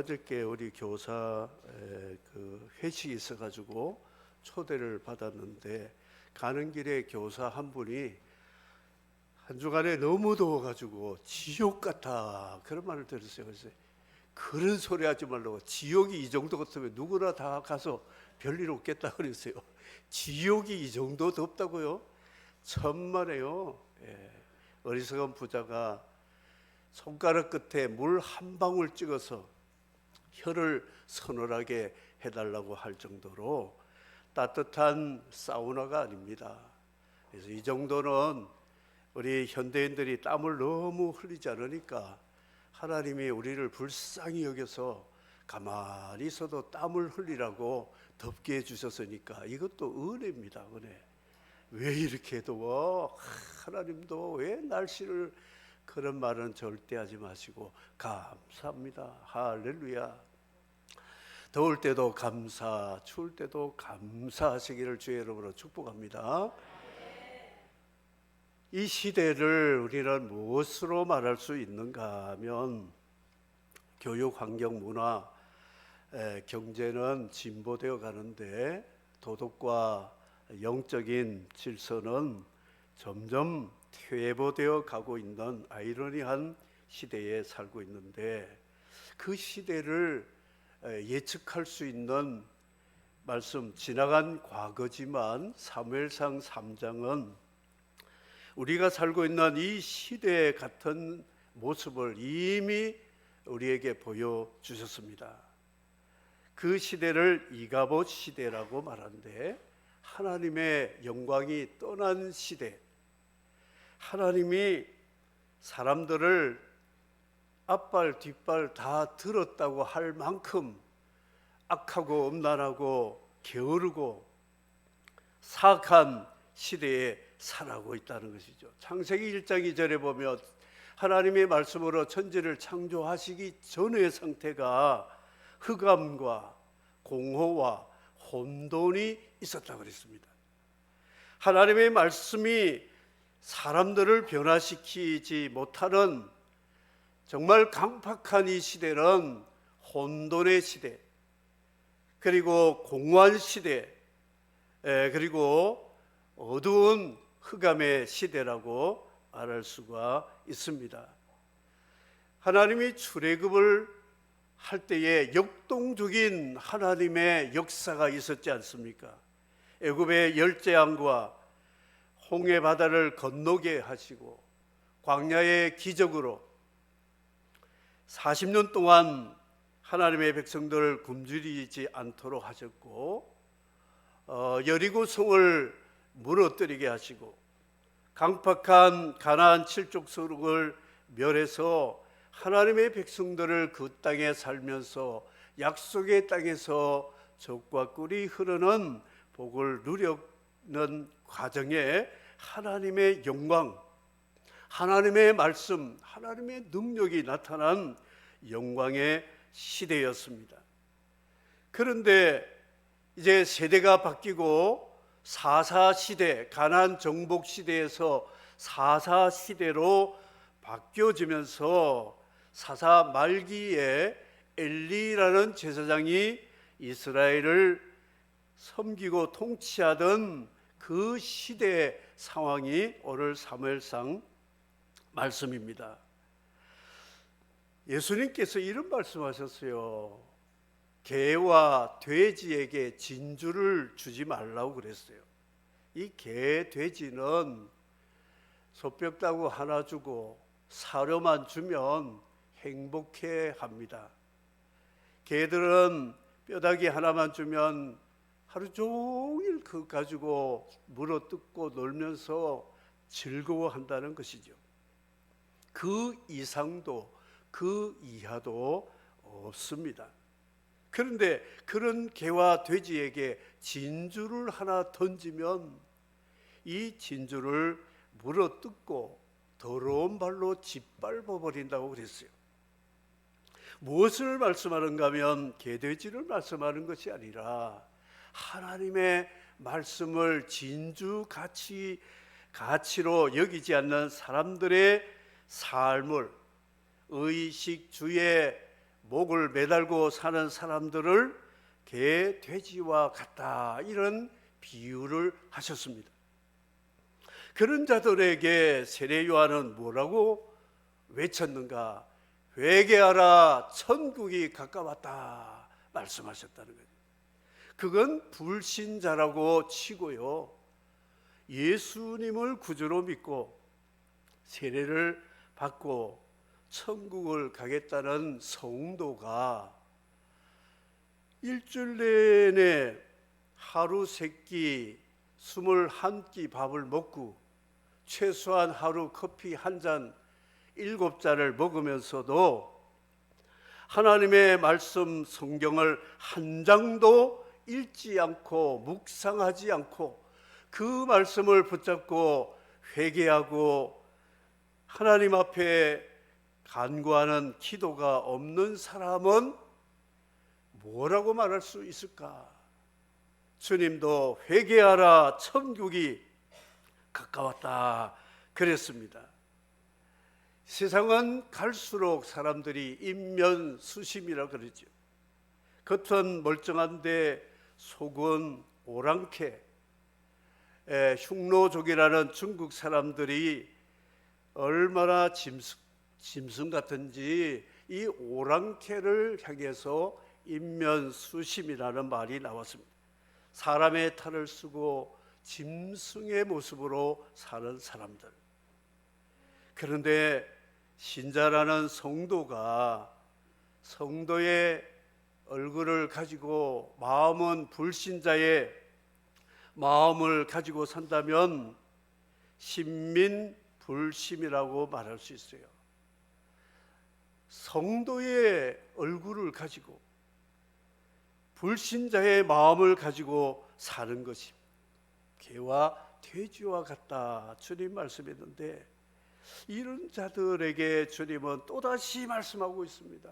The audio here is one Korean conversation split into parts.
어저께 우리 교사 그 회식이 있어가지고 초대를 받았는데 가는 길에 교사 한 분이 한 주간에 너무 더워가지고 지옥 같아 그런 말을 들었어요. 그래서 그런 소리 하지 말라고, 지옥이 이 정도 같으면 누구나 다 가서 별일 없겠다 그랬어요. 지옥이 이 정도 덥다고요? 천만에요. 어리석은 부자가 손가락 끝에 물 한 방울 찍어서 혀를 서늘하게 해달라고 할 정도로 따뜻한 사우나가 아닙니다. 그래서 이 정도는 우리 현대인들이 땀을 너무 흘리지 않으니까 하나님이 우리를 불쌍히 여겨서 가만히 있어도 땀을 흘리라고 덥게 해주셨으니까 이것도 은혜입니다. 은혜. 왜 이렇게 더워? 하나님도 왜 날씨를, 그런 말은 절대 하지 마시고 감사합니다. 할렐루야. 더울 때도 감사, 추울 때도 감사하시기를 주의 이름으로 축복합니다. 이 시대를 우리는 무엇으로 말할 수 있는가 하면 교육, 환경, 문화, 경제는 진보되어 가는데 도덕과 영적인 질서는 점점 퇴보되어 가고 있는 아이러니한 시대에 살고 있는데, 그 시대를 예측할 수 있는 말씀, 지나간 과거지만 사무엘상 3장은 우리가 살고 있는 이 시대 같은 모습을 이미 우리에게 보여주셨습니다. 그 시대를 이가봇 시대라고 말하는데, 하나님의 영광이 떠난 시대, 하나님이 사람들을 앞발 뒷발 다 들었다고 할 만큼 악하고 음란하고 게으르고 사악한 시대에 살아가고 있다는 것이죠. 창세기 1장 2절에 보면 하나님의 말씀으로 천지를 창조하시기 전의 상태가 흑암과 공허와 혼돈이 있었다고 그랬습니다. 하나님의 말씀이 사람들을 변화시키지 못하는 정말 강팍한 이 시대는 혼돈의 시대, 그리고 공허한 시대, 그리고 어두운 흑암의 시대라고 말할 수가 있습니다. 하나님이 출애굽을 할 때에 역동적인 하나님의 역사가 있었지 않습니까? 애굽의 열재앙과 홍해 바다를 건너게 하시고 광야의 기적으로 40년 동안 하나님의 백성들을 굶주리지 않도록 하셨고, 여리고 성을 무너뜨리게 하시고 강팍한 가나안 칠족속을 멸해서 하나님의 백성들을 그 땅에 살면서 약속의 땅에서 젖과 꿀이 흐르는 복을 누리는 과정에 하나님의 영광, 하나님의 말씀, 하나님의 능력이 나타난 영광의 시대였습니다. 그런데 이제 세대가 바뀌고 4.4 시대, 가나안 정복 시대에서 4.4 시대로 바뀌어지면서 4.4 말기에 엘리라는 제사장이 이스라엘을 섬기고 통치하던 그 시대의 상황이 오늘 사무엘상 말씀입니다. 예수님께서 이런 말씀하셨어요. 개와 돼지에게 진주를 주지 말라고 그랬어요. 이 개, 돼지는 소뼈다구 하나 주고 사료만 주면 행복해 합니다. 개들은 뼈다귀 하나만 주면 하루 종일 그거 가지고 물어뜯고 놀면서 즐거워한다는 것이죠. 그 이상도 그 이하도 없습니다. 그런데 그런 개와 돼지에게 진주를 하나 던지면 이 진주를 물어뜯고 더러운 발로 짓밟아 버린다고 그랬어요. 무엇을 말씀하는가 하면 개돼지를 말씀하는 것이 아니라 하나님의 말씀을 진주 가치로 여기지 않는 사람들의 삶을, 의식주의 목을 매달고 사는 사람들을 개, 돼지와 같다, 이런 비유를 하셨습니다. 그런 자들에게 세례 요한은 뭐라고 외쳤는가? 회개하라, 천국이 가까웠다 말씀하셨다는 거예요. 그건 불신자라고 치고요, 예수님을 구주로 믿고 세례를 받고 천국을 가겠다는 성도가 일주일 내내 하루 3끼 21끼 밥을 먹고 최소한 하루 커피 한 잔 7잔을 먹으면서도 하나님의 말씀 성경을 한 장도 읽지 않고 묵상하지 않고 그 말씀을 붙잡고 회개하고 하나님 앞에 간구하는 기도가 없는 사람은 뭐라고 말할 수 있을까? 주님도 회개하라, 천국이 가까웠다 그랬습니다. 세상은 갈수록 사람들이 인면수심이라 그러죠. 겉은 멀쩡한데 속은 오랑캐. 흉노족이라는 중국 사람들이 얼마나 짐승 같은지 이 오랑캐를 향해서 인면수심이라는 말이 나왔습니다. 사람의 탈을 쓰고 짐승의 모습으로 사는 사람들. 그런데 신자라는 성도가 성도의 얼굴을 가지고 마음은 불신자의 마음을 가지고 산다면 신민불심이라고 말할 수 있어요. 성도의 얼굴을 가지고 불신자의 마음을 가지고 사는 것이 개와 돼지와 같다 주님 말씀했는데, 이런 자들에게 주님은 또다시 말씀하고 있습니다.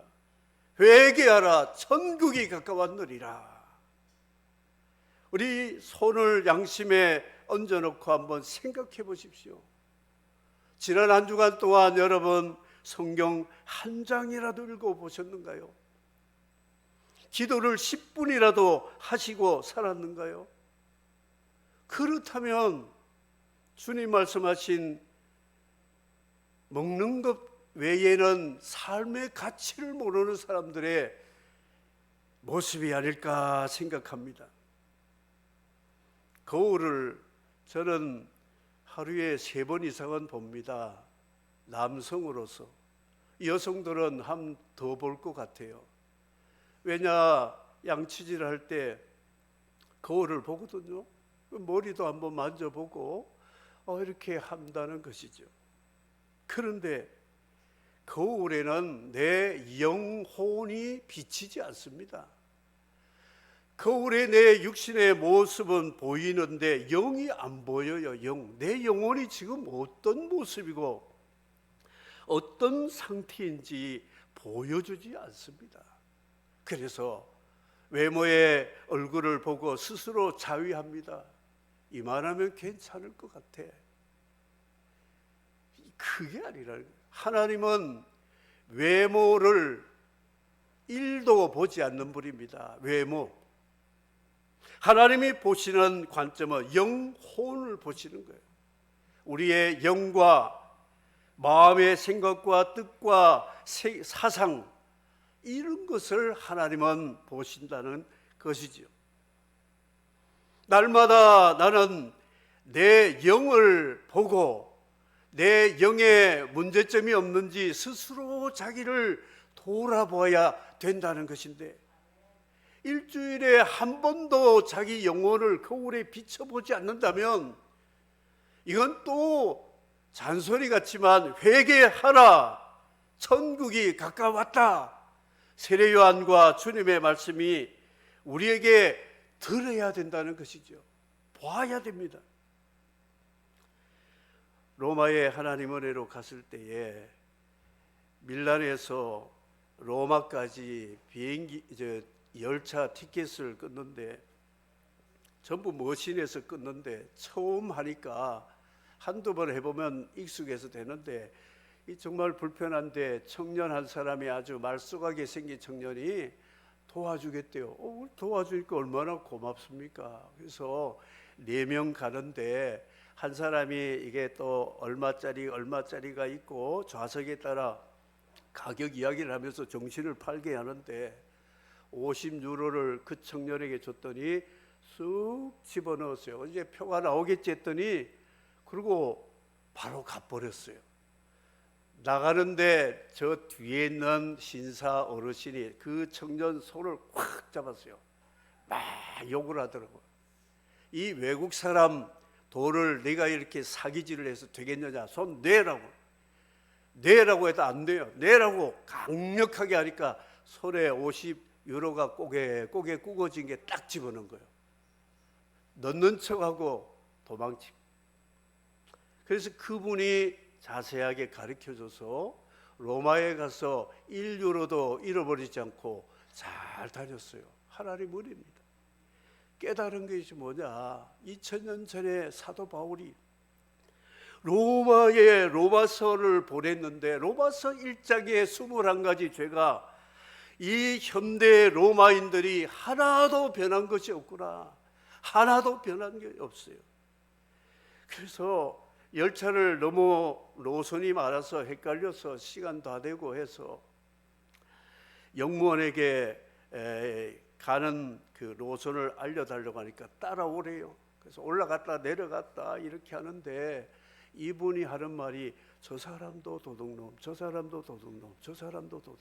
회개하라, 천국이 가까웠느니라. 우리 손을 양심에 얹어놓고 한번 생각해 보십시오. 지난 한 주간 동안 여러분 성경 한 장이라도 읽어보셨는가요? 기도를 10분이라도 하시고 살았는가요? 그렇다면 주님 말씀하신 먹는 것 외에는 삶의 가치를 모르는 사람들의 모습이 아닐까 생각합니다. 거울을 저는 하루에 3번 이상은 봅니다. 남성으로서. 여성들은 한 더 볼 것 같아요. 왜냐, 양치질 할 때 거울을 보거든요. 머리도 한번 만져보고 이렇게 한다는 것이죠. 그런데 거울에는 내 영혼이 비치지 않습니다. 거울에 내 육신의 모습은 보이는데 영이 안 보여요. 내 영혼이 지금 어떤 모습이고 어떤 상태인지 보여주지 않습니다. 그래서 외모의 얼굴을 보고 스스로 자위합니다. 이만하면 괜찮을 것 같아. 그게 아니라 하나님은 외모를 1도 보지 않는 분입니다. 외모. 하나님이 보시는 관점은 영혼을 보시는 거예요. 우리의 영과 마음의 생각과 뜻과 사상, 이런 것을 하나님은 보신다는 것이죠. 날마다 나는 내 영을 보고 내 영에 문제점이 없는지 스스로 자기를 돌아보아야 된다는 것인데, 일주일에 한 번도 자기 영혼을 거울에 비춰보지 않는다면 이건 또 잔소리 같지만 회개하라, 천국이 가까웠다, 세례 요한과 주님의 말씀이 우리에게 들어야 된다는 것이죠. 봐야 됩니다. 로마에 하나님 은혜로 갔을 때에 밀란에서 로마까지 열차 티켓을 끊는데 전부 머신에서 끊는데 처음 하니까 한두 번 해보면 익숙해서 되는데 이 정말 불편한데 청년 한 사람이 아주 말쑥하게 생긴 청년이 도와주겠대요. 도와주니까 얼마나 고맙습니까? 그래서 4명 가는데 한 사람이 이게 또 얼마짜리가 있고 좌석에 따라 가격 이야기를 하면서 정신을 팔게 하는데 50유로를 그 청년에게 줬더니 쑥 집어넣었어요. 이제 표가 나오겠지 했더니 그리고 바로 가버렸어요. 나가는데 저 뒤에 있는 신사 어르신이 그 청년 손을 꽉 잡았어요. 막 욕을 하더라고요. 이 외국 사람 돈을 내가 이렇게 사기질을 해서 되겠느냐, 손 내라고 해도 안 돼요. 내라고 강력하게 하니까 손에 50유로가 꼬개 구겨진 게 딱 집어넣은 거예요. 넣는 척하고 도망치고. 그래서 그분이 자세하게 가르쳐줘서 로마에 가서 1유로도 잃어버리지 않고 잘 다녔어요. 하나님 은혜입니다. 깨달은 것이 뭐냐, 2000년 전에 사도 바울이 로마에 로마서를 보냈는데 로마서 1장에 21가지 죄가 이 현대 로마인들이 하나도 변한 것이 없구나, 하나도 변한 게 없어요. 그래서 열차를 너무 노선이 많아서 헷갈려서 시간 다 되고 해서 영무원에게 가는 그 노선을 알려달라고 하니까 따라오래요. 그래서 올라갔다 내려갔다 이렇게 하는데 이분이 하는 말이 저 사람도 도둑놈, 저 사람도 도둑놈, 저 사람도 도둑놈.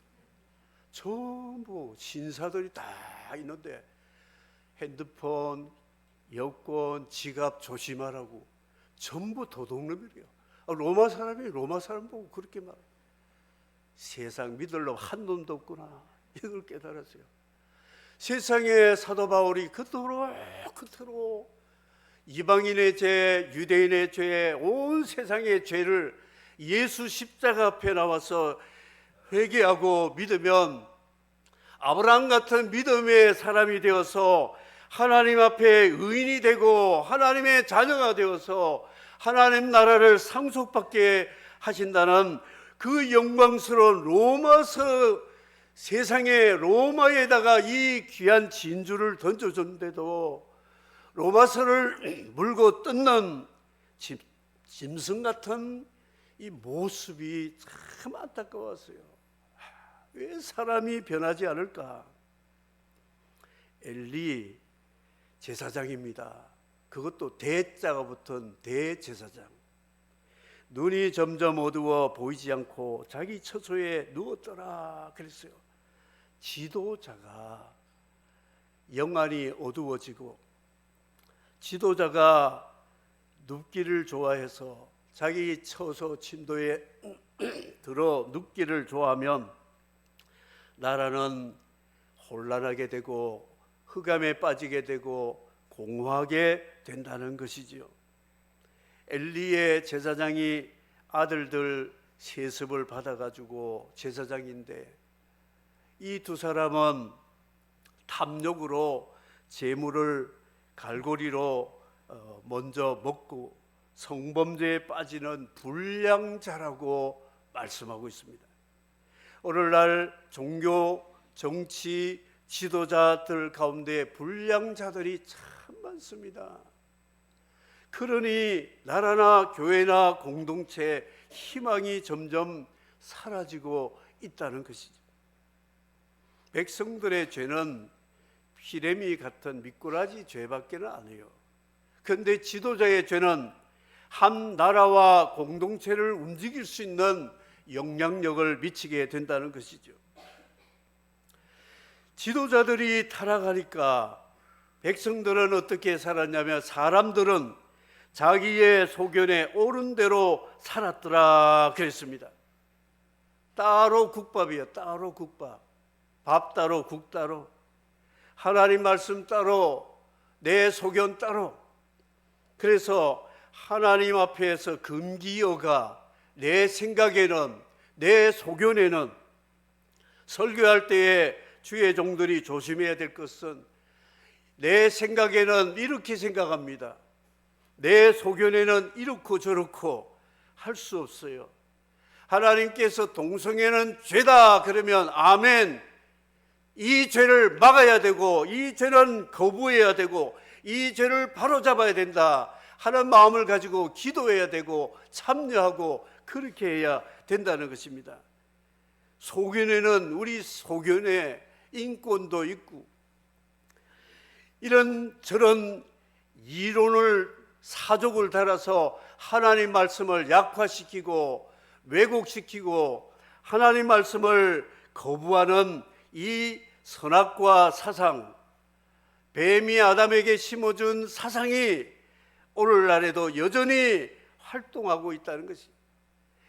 전부 신사들이 다 있는데 핸드폰, 여권, 지갑 조심하라고 전부 도둑놈이래요. 로마 사람이 로마 사람 보고 그렇게 말해요. 세상 믿을 놈 한 놈도 없구나, 이걸 깨달았어요. 세상에 사도 바울이 그토록 이방인의 죄, 유대인의 죄, 온 세상의 죄를 예수 십자가 앞에 나와서 회개하고 믿으면 아브라함 같은 믿음의 사람이 되어서 하나님 앞에 의인이 되고 하나님의 자녀가 되어서 하나님 나라를 상속받게 하신다는 그 영광스러운 로마서, 세상에 로마에다가 이 귀한 진주를 던져줬는데도 로마서를 물고 뜯는 짐승 같은 이 모습이 참 안타까웠어요. 왜 사람이 변하지 않을까? 엘리 제사장입니다. 그것도 대자가 붙은 대제사장. 눈이 점점 어두워 보이지 않고 자기 처소에 누웠더라 그랬어요. 지도자가 영안이 어두워지고 지도자가 눕기를 좋아해서 자기 처소 침도에 들어 눕기를 좋아하면 나라는 혼란하게 되고 흑암에 빠지게 되고 공허하게 된다는 것이지요. 엘리의 제사장이 아들들 세습을 받아가지고 제사장인데 이 두 사람은 탐욕으로 재물을 갈고리로 먼저 먹고 성범죄에 빠지는 불량자라고 말씀하고 있습니다. 오늘날 종교, 정치, 지도자들 가운데 불량자들이 참 많습니다. 그러니 나라나 교회나 공동체 희망이 점점 사라지고 있다는 것이죠. 백성들의 죄는 피레미 같은 미꾸라지 죄밖에는 아니에요. 그런데 지도자의 죄는 한 나라와 공동체를 움직일 수 있는 영향력을 미치게 된다는 것이죠. 지도자들이 타락하니까 백성들은 어떻게 살았냐면 사람들은 자기의 소견에 옳은 대로 살았더라 그랬습니다. 따로 국밥이에요. 따로 국밥. 밥 따로 국 따로. 하나님 말씀 따로, 내 소견 따로. 그래서 하나님 앞에서 금기어가 내 생각에는, 내 소견에는, 설교할 때에 주의 종들이 조심해야 될 것은 내 생각에는 이렇게 생각합니다. 내 소견에는 이렇고 저렇고 할 수 없어요. 하나님께서 동성애는 죄다 그러면 아멘, 이 죄를 막아야 되고 이 죄는 거부해야 되고 이 죄를 바로잡아야 된다 하는 마음을 가지고 기도해야 되고 참여하고 그렇게 해야 된다는 것입니다. 소견에는 우리 소견에 인권도 있고 이런 저런 이론을 사족을 달아서 하나님 말씀을 약화시키고 왜곡시키고 하나님 말씀을 거부하는 이 선악과 사상, 뱀이 아담에게 심어준 사상이 오늘날에도 여전히 활동하고 있다는 것이.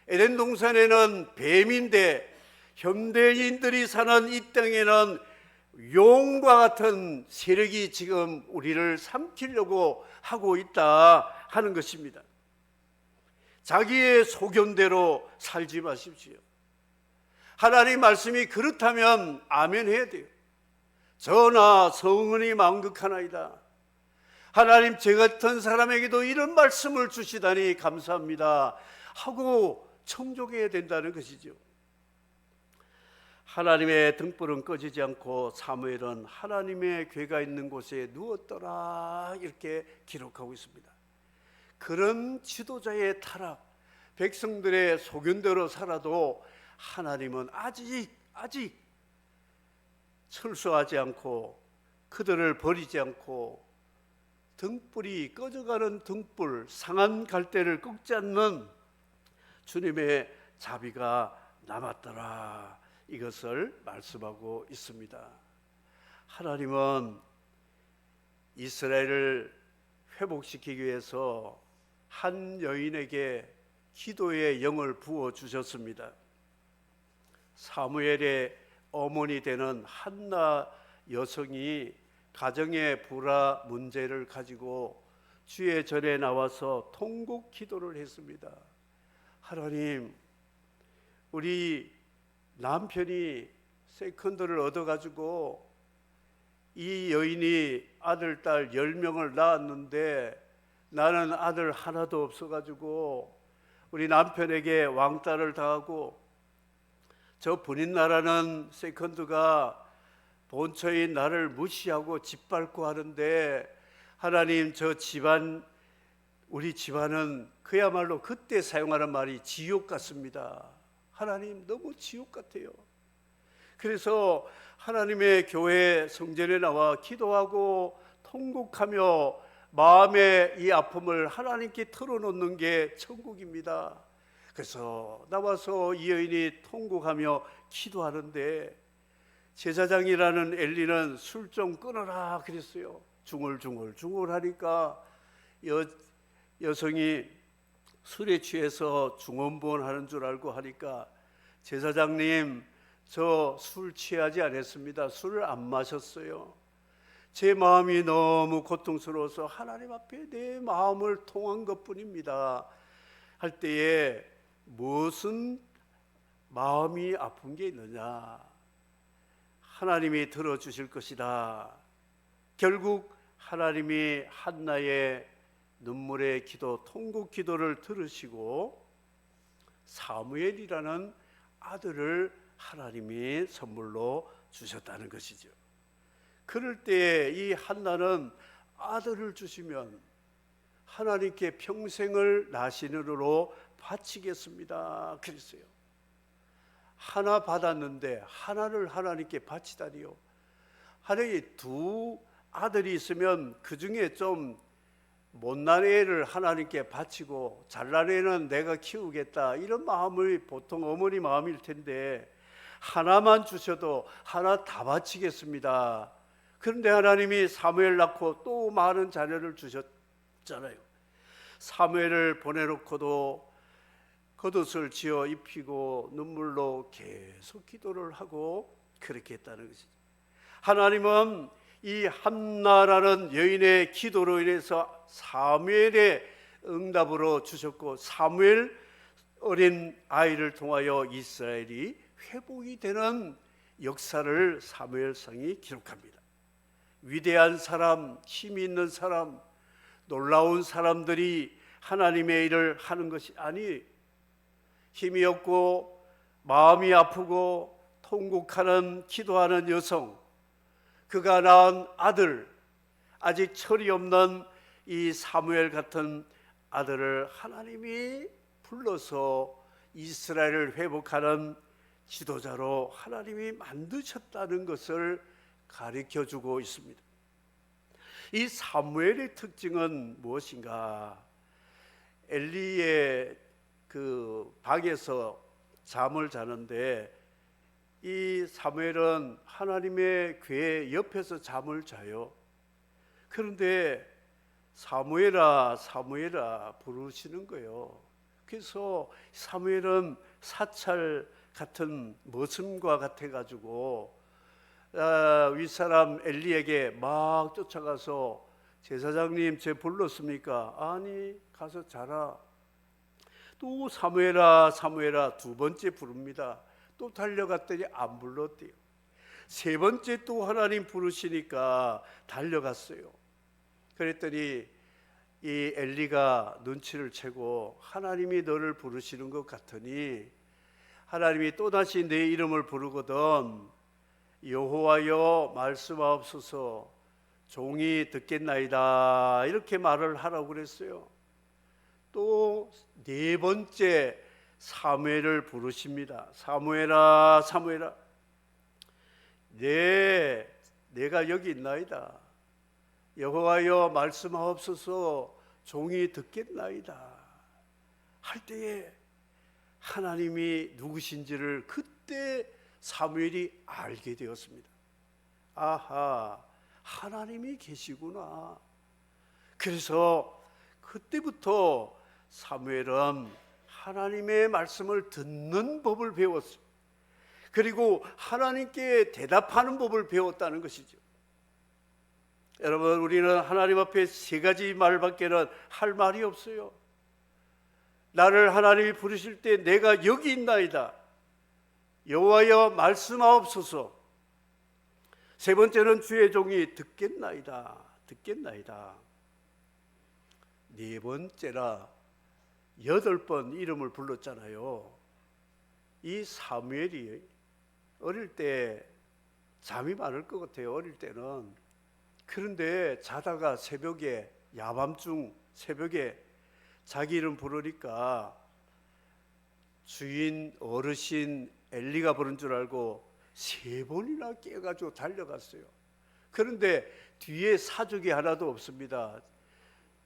에덴 동산에는 뱀인데 현대인들이 사는 이 땅에는 용과 같은 세력이 지금 우리를 삼키려고 하고 있다 하는 것입니다. 자기의 소견대로 살지 마십시오. 하나님 말씀이 그렇다면 아멘 해야 돼요. 저나 성은이 만극하나이다. 하나님 저 같은 사람에게도 이런 말씀을 주시다니 감사합니다 하고 청족해야 된다는 것이죠. 하나님의 등불은 꺼지지 않고 사무엘은 하나님의 궤가 있는 곳에 누웠더라 이렇게 기록하고 있습니다. 그런 지도자의 타락, 백성들의 소견대로 살아도 하나님은 아직 철수하지 않고 그들을 버리지 않고 등불이 꺼져가는 등불, 상한 갈대를 꺾지 않는 주님의 자비가 남았더라 이것을 말씀하고 있습니다. 하나님은 이스라엘을 회복시키기 위해서 한 여인에게 기도의 영을 부어주셨습니다. 사무엘의 어머니 되는 한나 여성이 가정의 불화 문제를 가지고 주의 전에 나와서 통곡 기도를 했습니다. 하나님, 우리 남편이 세컨드를 얻어가지고 이 여인이 아들, 딸 10명을 낳았는데 나는 아들 하나도 없어가지고 우리 남편에게 왕따를 당하고 저 본인 나라는 세컨드가 본처인 나를 무시하고 짓밟고 하는데 하나님 저 집안, 우리 집안은 그야말로 그때 사용하는 말이 지옥 같습니다. 하나님 너무 지옥 같아요. 그래서 하나님의 교회 성전에 나와 기도하고 통곡하며 마음의 이 아픔을 하나님께 털어놓는 게 천국입니다. 그래서 나와서 이 여인이 통곡하며 기도하는데 제사장이라는 엘리는 술 좀 끊어라 그랬어요. 중얼중얼 하니까 여성이 술에 취해서 중언부언하는 줄 알고 하니까 제사장님 저 술 취하지 않았습니다. 술을 안 마셨어요. 제 마음이 너무 고통스러워서 하나님 앞에 내 마음을 통한 것뿐입니다 할 때에 무슨 마음이 아픈 게 있느냐, 하나님이 들어주실 것이다. 결국 하나님이 한나의 눈물의 기도, 통곡 기도를 들으시고 사무엘이라는 아들을 하나님이 선물로 주셨다는 것이죠. 그럴 때 이 한나는 아들을 주시면 하나님께 평생을 나신으로 바치겠습니다 그랬어요. 하나 받았는데 하나를 하나님께 바치다니요. 하나님 두 아들이 있으면 그 중에 좀 못난 애를 하나님께 바치고 잘난 애는 내가 키우겠다 이런 마음이 보통 어머니 마음일 텐데 하나만 주셔도 하나 다 바치겠습니다. 그런데 하나님이 사무엘 낳고 또 많은 자녀를 주셨잖아요. 사무엘을 보내놓고도 겉옷을 지어 입히고 눈물로 계속 기도를 하고 그렇게 했다는 것이죠. 하나님은 이 한나라는 여인의 기도로 인해서 사무엘의 응답으로 주셨고 사무엘 어린 아이를 통하여 이스라엘이 회복이 되는 역사를 사무엘상이 기록합니다. 위대한 사람, 힘이 있는 사람, 놀라운 사람들이 하나님의 일을 하는 것이 아니 힘이 없고 마음이 아프고 통곡하는 기도하는 여성, 그가 낳은 아들, 아직 철이 없는 이 사무엘 같은 아들을 하나님이 불러서 이스라엘을 회복하는 지도자로 하나님이 만드셨다는 것을 가르쳐주고 있습니다. 이 사무엘의 특징은 무엇인가? 엘리의 그 방에서 잠을 자는데 이 사무엘은 하나님의 궤 옆에서 잠을 자요. 그런데 사무엘아 사무엘아 부르시는 거예요. 그래서 사무엘은 사찰 같은 머슴과 같아가지고 윗사람 엘리에게 막 쫓아가서 제사장님 제 불렀습니까? 아니 가서 자라. 또 사무엘아 사무엘아 두 번째 부릅니다. 또 달려갔더니 안 불렀대요. 세 번째 또 하나님 부르시니까 달려갔어요. 그랬더니 이 엘리가 눈치를 채고 하나님이 너를 부르시는 것 같으니 하나님이 또다시 내 이름을 부르거든 여호와여 말씀하옵소서 종이 듣겠나이다 이렇게 말을 하라고 그랬어요. 또 네 번째 사무엘을 부르십니다. 사무엘아 사무엘아 내가 여기 있나이다. 여호와여 말씀하옵소서 종이 듣겠나이다 할 때에 하나님이 누구신지를 그때 사무엘이 알게 되었습니다. 아하, 하나님이 계시구나. 그래서 그때부터 사무엘은 하나님의 말씀을 듣는 법을 배웠어요. 그리고 하나님께 대답하는 법을 배웠다는 것이죠. 여러분, 우리는 하나님 앞에 세 가지 말밖에는 할 말이 없어요. 나를 하나님이 부르실 때 내가 여기 있나이다. 여호와여 말씀하옵소서. 세 번째는 주의 종이 듣겠나이다. 듣겠나이다. 네 번째라 8번 이름을 불렀잖아요. 이 사무엘이 어릴 때 잠이 많을 것 같아요. 어릴 때는. 그런데 자다가 새벽에 야밤중 새벽에 자기 이름 부르니까 주인 어르신 엘리가 부른 줄 알고 3번이나 깨가지고 달려갔어요. 그런데 뒤에 사족이 하나도 없습니다.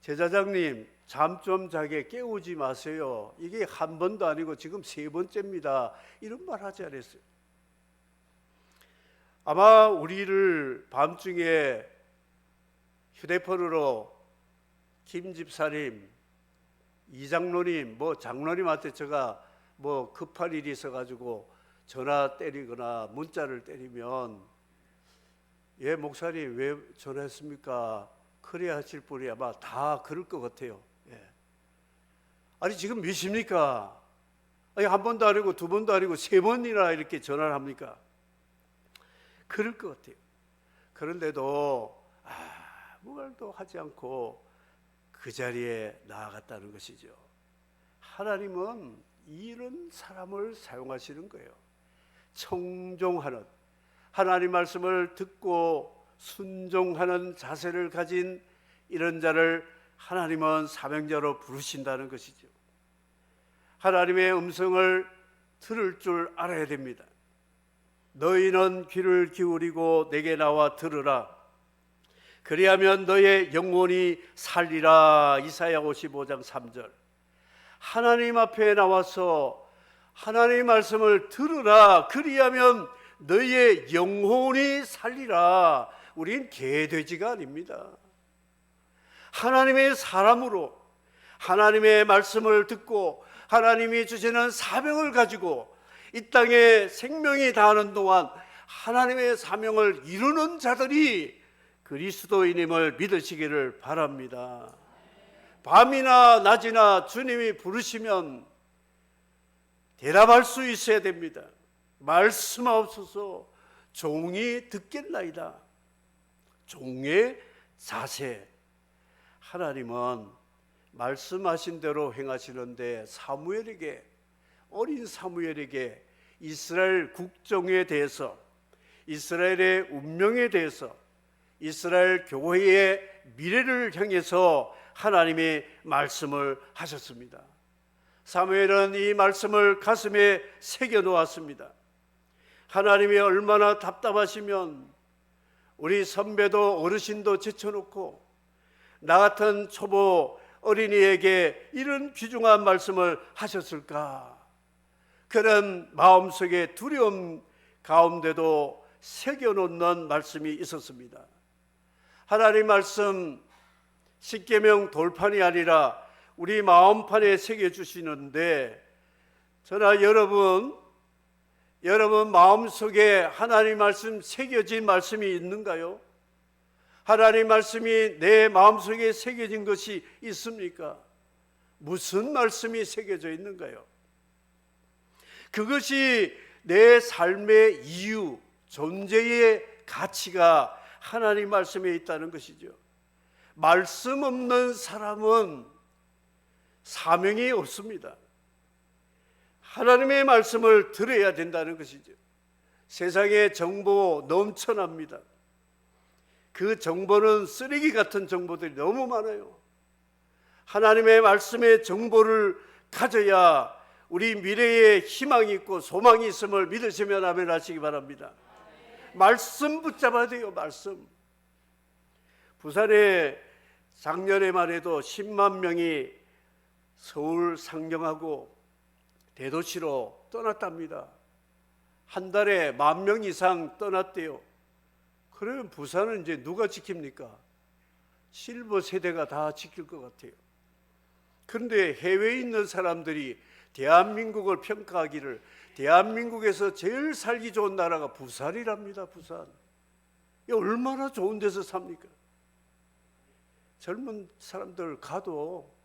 제사장님 잠 좀 자게 깨우지 마세요. 이게 한 번도 아니고 지금 3번째입니다. 이런 말 하지 않았어요. 아마 우리를 밤중에 휴대폰으로 김 집사님, 이장로님, 장로님한테 제가 급한 일이 있어가지고 전화 때리거나 문자를 때리면 예 목사님 왜 전화했습니까? 그래야 하실 분이 아마 다 그럴 것 같아요. 예. 아니 지금 몇 시입니까? 아니 한 번도 아니고 두 번도 아니고 3번이나 이렇게 전화를 합니까? 그럴 것 같아요. 그런데도 아무 말도 하지 않고 그 자리에 나아갔다는 것이죠. 하나님은 이런 사람을 사용하시는 거예요. 청종하는, 하나님 말씀을 듣고 순종하는 자세를 가진 이런 자를 하나님은 사명자로 부르신다는 것이죠. 하나님의 음성을 들을 줄 알아야 됩니다. 너희는 귀를 기울이고 내게 나와 들으라. 그리하면 너의 영혼이 살리라. 이사야 55장 3절. 하나님 앞에 나와서 하나님의 말씀을 들으라. 그리하면 너의 영혼이 살리라. 우린 개돼지가 아닙니다. 하나님의 사람으로 하나님의 말씀을 듣고 하나님이 주시는 사명을 가지고 이 땅에 생명이 다하는 동안 하나님의 사명을 이루는 자들이 그리스도인임을 믿으시기를 바랍니다. 밤이나 낮이나 주님이 부르시면 대답할 수 있어야 됩니다. 말씀하옵소서. 종이 듣겠나이다. 종의 자세. 하나님은 말씀하신 대로 행하시는데 사무엘에게 어린 사무엘에게 이스라엘 국정에 대해서, 이스라엘의 운명에 대해서, 이스라엘 교회의 미래를 향해서 하나님이 말씀을 하셨습니다. 사무엘은 이 말씀을 가슴에 새겨 놓았습니다. 하나님이 얼마나 답답하시면 우리 선배도 어르신도 제쳐놓고 나 같은 초보 어린이에게 이런 귀중한 말씀을 하셨을까? 그런 마음속에 두려움 가운데도 새겨놓는 말씀이 있었습니다. 하나님 말씀 십계명 돌판이 아니라 우리 마음판에 새겨주시는데, 저나 여러분 마음속에 하나님 말씀 새겨진 말씀이 있는가요? 하나님 말씀이 내 마음속에 새겨진 것이 있습니까? 무슨 말씀이 새겨져 있는가요? 그것이 내 삶의 이유, 존재의 가치가 하나님 말씀에 있다는 것이죠. 말씀 없는 사람은 사명이 없습니다. 하나님의 말씀을 들어야 된다는 것이죠. 세상에 정보 넘쳐납니다. 그 정보는 쓰레기 같은 정보들이 너무 많아요. 하나님의 말씀의 정보를 가져야 우리 미래에 희망이 있고 소망이 있음을 믿으시면 아멘 하시기 바랍니다. 말씀 붙잡아야 돼요. 말씀. 부산에 작년에만 해도 10만 명이 서울 상경하고 대도시로 떠났답니다. 한 달에 10,000명 이상 떠났대요. 그러면 부산은 이제 누가 지킵니까? 실버 세대가 다 지킬 것 같아요. 그런데 해외에 있는 사람들이 대한민국을 평가하기를 대한민국에서 제일 살기 좋은 나라가 부산이랍니다. 부산. 이 얼마나 좋은 데서 삽니까? 젊은 사람들 가도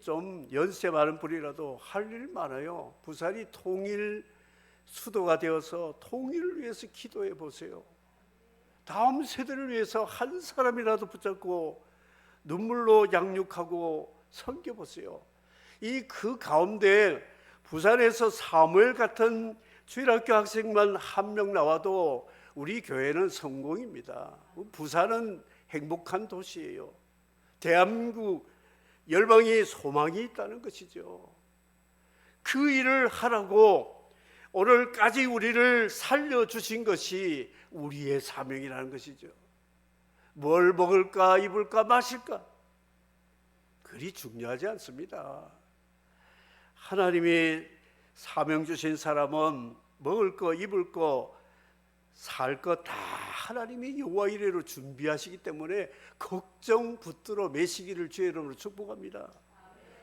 좀 연세 많은 분이라도 할 일 많아요. 부산이 통일 수도가 되어서 통일을 위해서 기도해 보세요. 다음 세대를 위해서 한 사람이라도 붙잡고 눈물로 양육하고 섬겨보세요. 그 가운데 부산에서 사무엘 같은 주일학교 학생만 1명 나와도 우리 교회는 성공입니다. 부산은 행복한 도시예요. 대한민국 열방이 소망이 있다는 것이죠. 그 일을 하라고 오늘까지 우리를 살려주신 것이 우리의 사명이라는 것이죠. 뭘 먹을까, 입을까, 마실까? 그리 중요하지 않습니다. 하나님이 사명 주신 사람은 먹을 거, 입을 거, 살 거 다 하나님이 여호와 이레로 준비하시기 때문에 걱정 붙들어 매시기를 주의 이름으로 축복합니다.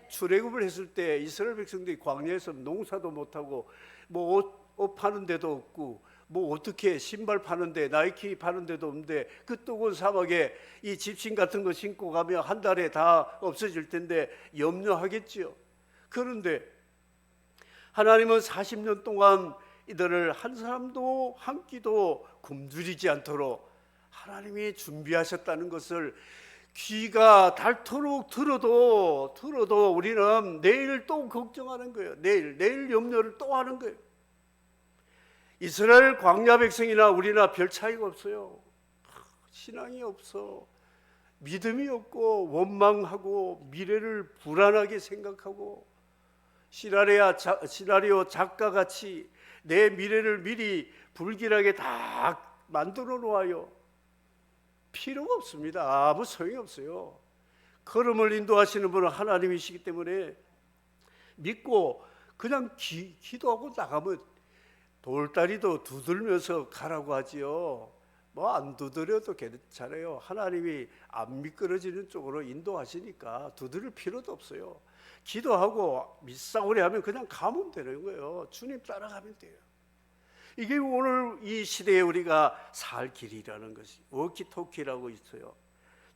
출애굽을 했을 때 이스라엘 백성들이 광야에서 농사도 못하고 옷 파는 데도 없고 어떻게 신발 파는데 나이키 파는 데도 없는데 그 뜨거운 사막에 이 집신 같은 거 신고 가면 한 달에 다 없어질 텐데 염려하겠지요. 그런데 하나님은 40년 동안 이들을 한 사람도 한 끼도 굶주리지 않도록 하나님이 준비하셨다는 것을 귀가 닳도록 들어도 우리는 내일 또 걱정하는 거예요. 내일 염려를 또 하는 거예요. 이스라엘 광야 백성이나 우리나 별 차이가 없어요. 신앙이 없어. 믿음이 없고 원망하고 미래를 불안하게 생각하고 시나리오 작가같이 내 미래를 미리 불길하게 다 만들어 놓아요. 필요가 없습니다. 아무 소용이 없어요. 걸음을 인도하시는 분은 하나님이시기 때문에 믿고 그냥 기도하고 나가면 돌다리도 두들면서 가라고 하지요. 안 두드려도 괜찮아요. 하나님이 안 미끄러지는 쪽으로 인도하시니까 두드릴 필요도 없어요. 기도하고 밑사오리 하면 그냥 가면 되는 거예요. 주님 따라가면 돼요. 이게 오늘 이 시대에 우리가 살 길이라는 것이 워키토키라고 있어요.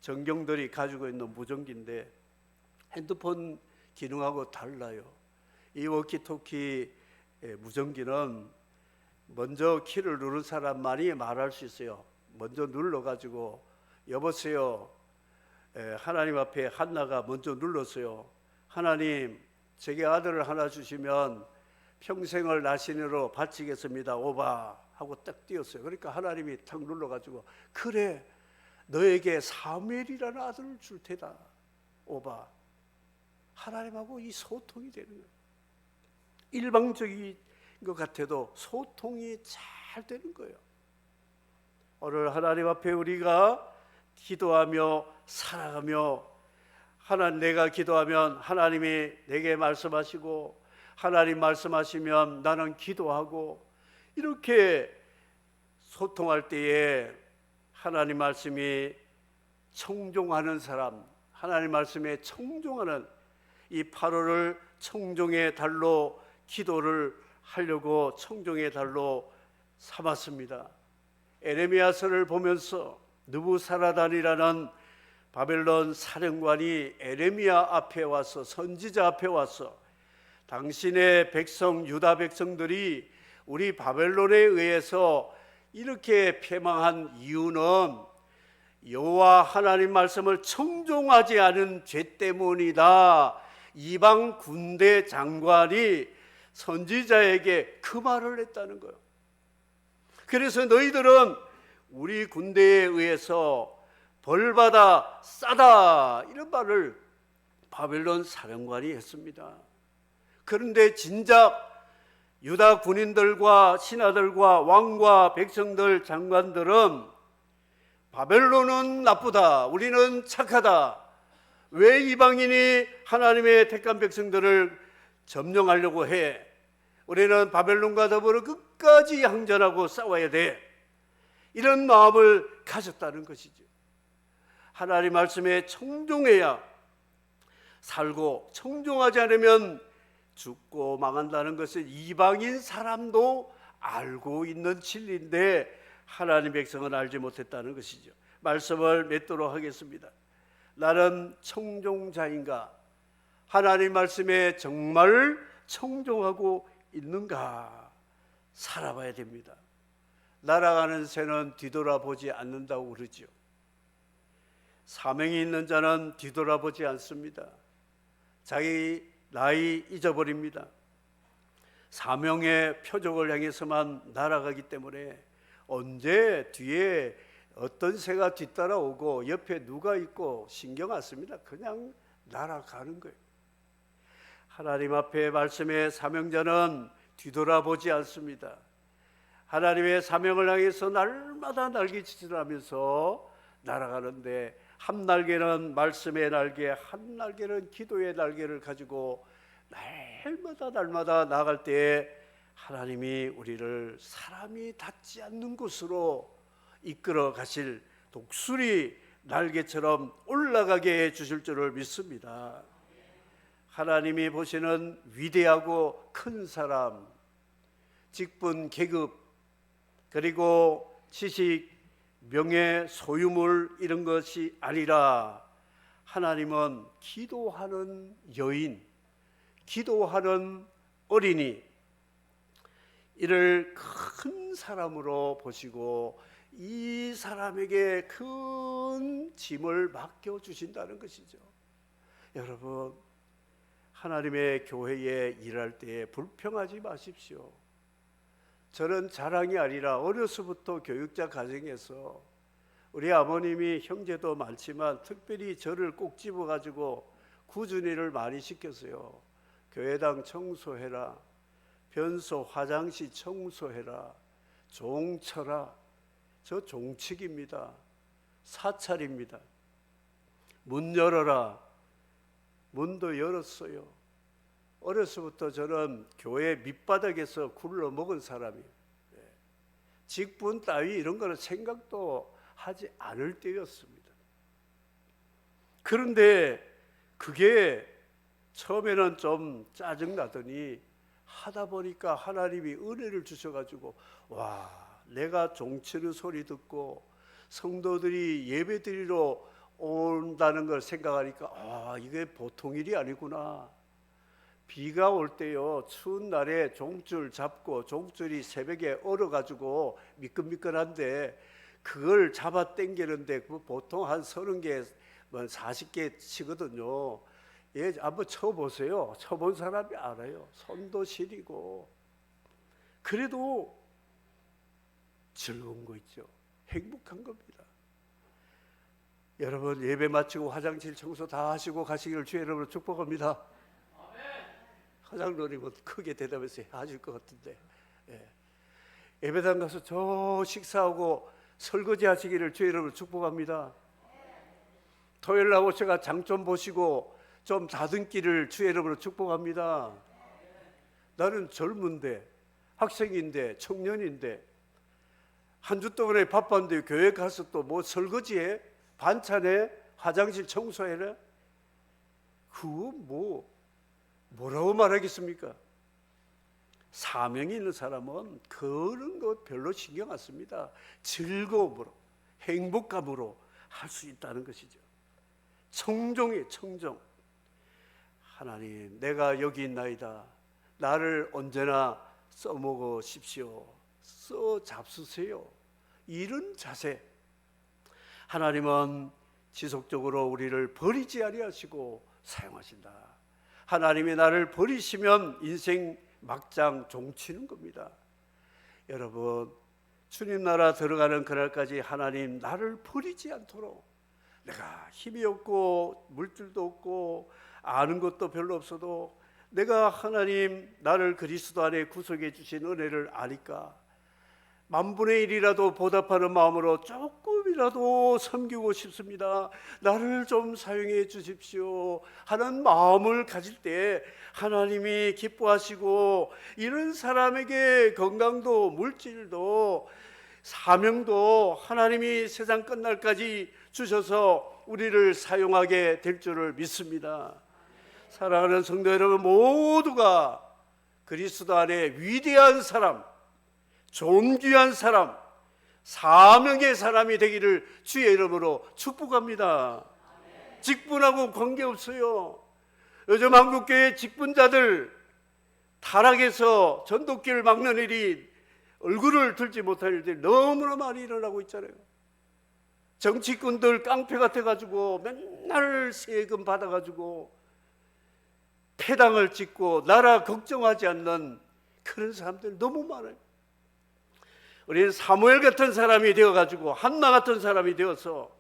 정경들이 가지고 있는 무전기인데 핸드폰 기능하고 달라요. 이 워키토키 무전기는 먼저 키를 누른 사람만이 말할 수 있어요. 먼저 눌러가지고 여보세요. 하나님 앞에 한나가 먼저 눌렀어요. 하나님, 제게 아들을 하나 주시면 평생을 나신으로 바치겠습니다. 오바 하고 딱 뛰었어요. 그러니까 하나님이 탁 눌러가지고 그래 너에게 사무엘이라는 아들을 줄 테다. 오바. 하나님하고 이 소통이 되는 거예요. 일방적인 것 같아도 소통이 잘 되는 거예요. 오늘 하나님 앞에 우리가 기도하며 살아가며 내가 기도하면 하나님이 내게 말씀하시고 하나님 말씀하시면 나는 기도하고 이렇게 소통할 때에 하나님 말씀이 청종하는 사람, 하나님 말씀에 청종하는 이 8월을 청종의 달로 기도를 하려고 청종의 달로 삼았습니다. 에레미야서를 보면서 느부사라단이라는 바벨론 사령관이 에레미야 앞에 와서 선지자 앞에 와서 당신의 백성 유다 백성들이 우리 바벨론에 의해서 이렇게 패망한 이유는 여호와 하나님 말씀을 청종하지 않은 죄 때문이다. 이방 군대 장관이 선지자에게 그 말을 했다는 거예요. 그래서 너희들은 우리 군대에 의해서 벌받아 싸다 이런 말을 바벨론 사령관이 했습니다. 그런데 진작 유다 군인들과 신하들과 왕과 백성들 장관들은 바벨론은 나쁘다, 우리는 착하다, 왜 이방인이 하나님의 택한 백성들을 점령하려고 해, 우리는 바벨론과 더불어 끝까지 항전하고 싸워야 돼, 이런 마음을 가졌다는 것이죠. 하나님 말씀에 청종해야 살고 청종하지 않으면 죽고 망한다는 것을 이방인 사람도 알고 있는 진리인데 하나님 백성은 알지 못했다는 것이죠. 말씀을 맺도록 하겠습니다. 나는 청종자인가? 하나님 말씀에 정말 청종하고 있는가? 살아봐야 됩니다. 날아가는 새는 뒤돌아보지 않는다고 그러죠. 사명이 있는 자는 뒤돌아보지 않습니다. 자기 나이 잊어버립니다. 사명의 표적을 향해서만 날아가기 때문에 언제 뒤에 어떤 새가 뒤따라오고 옆에 누가 있고 신경 안 씁니다. 그냥 날아가는 거예요. 하나님 앞에 말씀의 사명자는 뒤돌아보지 않습니다. 하나님의 사명을 향해서 날마다 날개짓을 하면서 날아가는데 한 날개는 말씀의 날개, 한 날개는 기도의 날개를 가지고 날마다 나아갈 때에 하나님이 우리를 사람이 닿지 않는 곳으로 이끌어 가실 독수리 날개처럼 올라가게 해 주실 줄을 믿습니다. 하나님이 보시는 위대하고 큰 사람, 직분, 계급, 그리고 지식, 명예, 소유물 이런 것이 아니라 하나님은 기도하는 여인, 기도하는 어린이, 이를 큰 사람으로 보시고 이 사람에게 큰 짐을 맡겨주신다는 것이죠. 여러분, 하나님의 교회에 일할 때에 불평하지 마십시오. 저는 자랑이 아니라 어려서부터 교육자 가정에서 우리 아버님이 형제도 많지만 특별히 저를 꼭 집어가지고 꾸준히를 많이 시켰어요. 교회당 청소해라, 변소 화장실 청소해라, 종 쳐라. 저 종칙입니다. 사찰입니다. 문 열어라. 문도 열었어요. 어려서부터 저는 교회 밑바닥에서 굴러 먹은 사람이에요. 직분 따위 이런 거는 생각도 하지 않을 때였습니다. 그런데 그게 처음에는 좀 짜증나더니 하다 보니까 하나님이 은혜를 주셔가지고 와, 내가 종치는 소리 듣고 성도들이 예배드리러 온다는 걸 생각하니까 이게 보통 일이 아니구나. 비가 올 때요, 추운 날에 종줄 잡고 종줄이 새벽에 얼어가지고 미끈미끈한데 그걸 잡아 당기는데 그 보통 한 30개, 40개 치거든요. 예, 한번 쳐보세요. 쳐본 사람이 알아요. 손도 시리고. 그래도 즐거운 거 있죠. 행복한 겁니다. 여러분, 예배 마치고 화장실 청소 다 하시고 가시기를 주의 이름으로 축복합니다. 화장놀이면 크게 대답해서 하실 것 같은데, 예. 예배당 가서 저 식사하고 설거지 하시기를 주의 이름으로 축복합니다. 토요일 날 오셔가 장 좀 보시고 좀 다듬기를 주의 이름으로 축복합니다. 나는 젊은데, 학생인데, 청년인데, 한 주 동안에 바빴는데 교회 가서 또 뭐 설거지해? 반찬해? 화장실 청소해라? 그거 뭐라고 말하겠습니까? 사명이 있는 사람은 그런 거 별로 신경 안 씁니다. 즐거움으로, 행복감으로 할 수 있다는 것이죠. 청종이에요, 청종. 하나님, 내가 여기 있나이다. 나를 언제나 써먹으십시오. 써잡수세요. 이런 자세. 하나님은 지속적으로 우리를 버리지 아니하시고 사용하신다. 하나님이 나를 버리시면 인생 막장 종치는 겁니다. 여러분, 주님 나라 들어가는 그날까지 하나님 나를 버리지 않도록, 내가 힘이 없고 물질도 없고 아는 것도 별로 없어도 내가 하나님 나를 그리스도 안에 구속해 주신 은혜를 아니까 만분의 일이라도 보답하는 마음으로 조금이라도 섬기고 싶습니다. 나를 좀 사용해 주십시오 하는 마음을 가질 때 하나님이 기뻐하시고, 이런 사람에게 건강도 물질도 사명도 하나님이 세상 끝날까지 주셔서 우리를 사용하게 될 줄을 믿습니다. 사랑하는 성도 여러분, 모두가 그리스도 안에 위대한 사람, 존귀한 사람, 사명의 사람이 되기를 주의 이름으로 축복합니다. 직분하고 관계없어요. 요즘 한국교회 직분자들 타락해서 전도길을 막는 일이, 얼굴을 들지 못할 일들이 너무나 많이 일어나고 있잖아요. 정치꾼들 깡패 같아가지고 맨날 세금 받아가지고 패당을 찍고 나라 걱정하지 않는 그런 사람들 너무 많아요. 우리는 사무엘 같은 사람이 되어가지고, 한나 같은 사람이 되어서,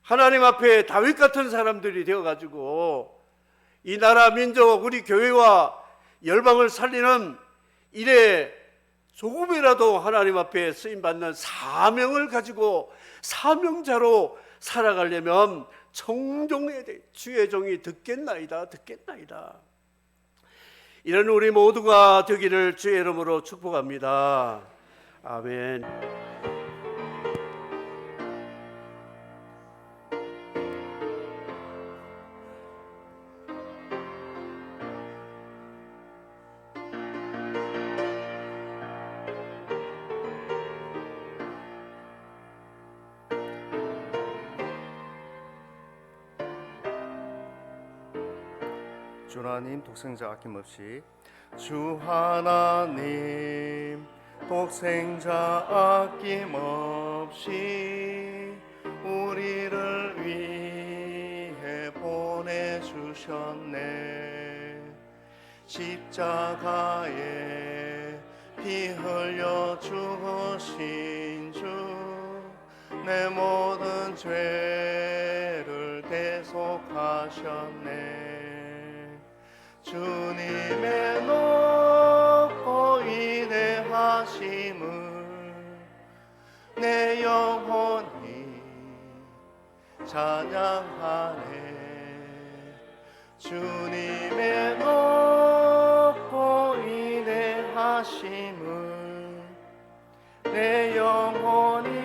하나님 앞에 다윗 같은 사람들이 되어가지고 이 나라 민족, 우리 교회와 열방을 살리는 일에 조금이라도 하나님 앞에 쓰임받는 사명을 가지고 사명자로 살아가려면 청종해야 돼. 주의 종이 듣겠나이다, 듣겠나이다. 이런 우리 모두가 되기를 주의 이름으로 축복합니다. 아멘. 주 하나님 독생자 아낌없이, 주 하나님 독생자 아낌없이 우리를 위해 보내주셨네. 십자가에 피 흘려 죽으신 주, 내 모든 죄를 대속하셨네. 주님의 높고 위대하심을 내 영혼이 찬양하네. 주님의 높고 위대하심을 내 영혼이